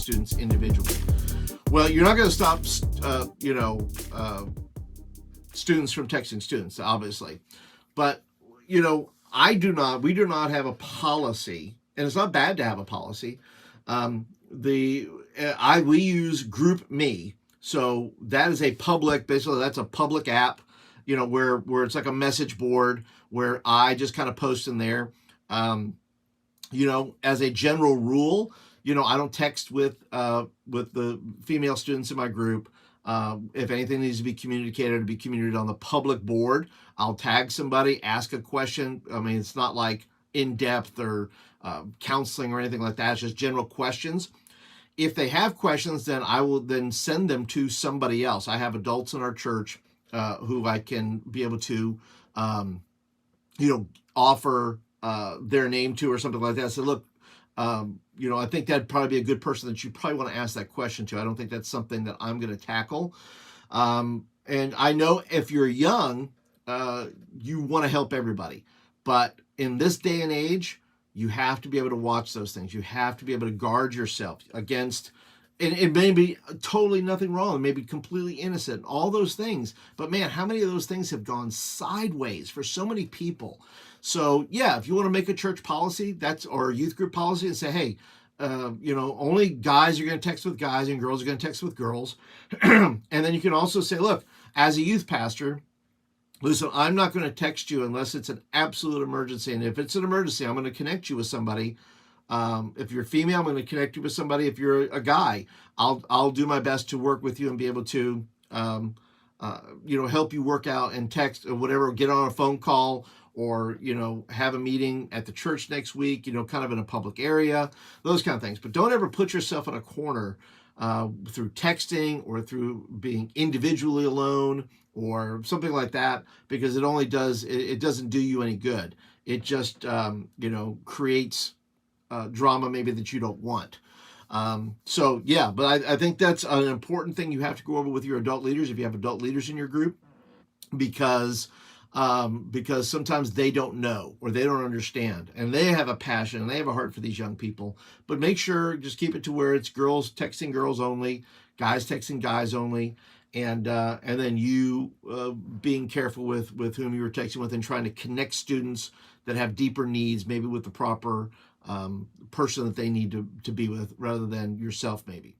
students individually. Well, you're not going to stop, students from texting students, obviously, but we do not have a policy, and it's not bad to have a policy. We use GroupMe, so that is basically that's a public app, where it's like a message board where I just kind of post in there. As a general rule, I don't text with the female students in my group. If anything needs to be communicated, it'll be communicated on the public board. I'll tag somebody, ask a question. I mean, it's not like in-depth or counseling or anything like that. It's just general questions. If they have questions, then I will then send them to somebody else. I have adults in our church who I can be able to, offer their name to or something like that. So look, I think that'd probably be a good person that you probably want to ask that question to. I don't think that's something that I'm going to tackle. And I know if you're young, you want to help everybody. But in this day and age, you have to be able to watch those things. You have to be able to guard yourself against, and it may be totally nothing wrong. It may be completely innocent, all those things. But man, how many of those things have gone sideways for so many people? So yeah, if you want to make a church policy, or a youth group policy, and say, hey, only guys are going to text with guys and girls are going to text with girls. And then you can also say, look, as a youth pastor, listen, I'm not going to text you unless it's an absolute emergency. And if it's an emergency, I'm going to connect you with somebody. If you're female, I'm going to connect you with somebody. If you're a guy, I'll do my best to work with you and be able to, help you work out and text or whatever, get on a phone call, or, have a meeting at the church next week, kind of in a public area, those kind of things. But don't ever put yourself in a corner through texting or through being individually alone or something like that, because it doesn't do you any good. It just, creates drama maybe that you don't want. But I think that's an important thing you have to go over with your adult leaders, if you have adult leaders in your group, because sometimes they don't know or they don't understand, and they have a passion and they have a heart for these young people. But make sure, just keep it to where it's girls texting girls only, guys texting guys only, and then you being careful with whom you were texting with and trying to connect students that have deeper needs, maybe with the proper person that they need to be with, rather than yourself maybe.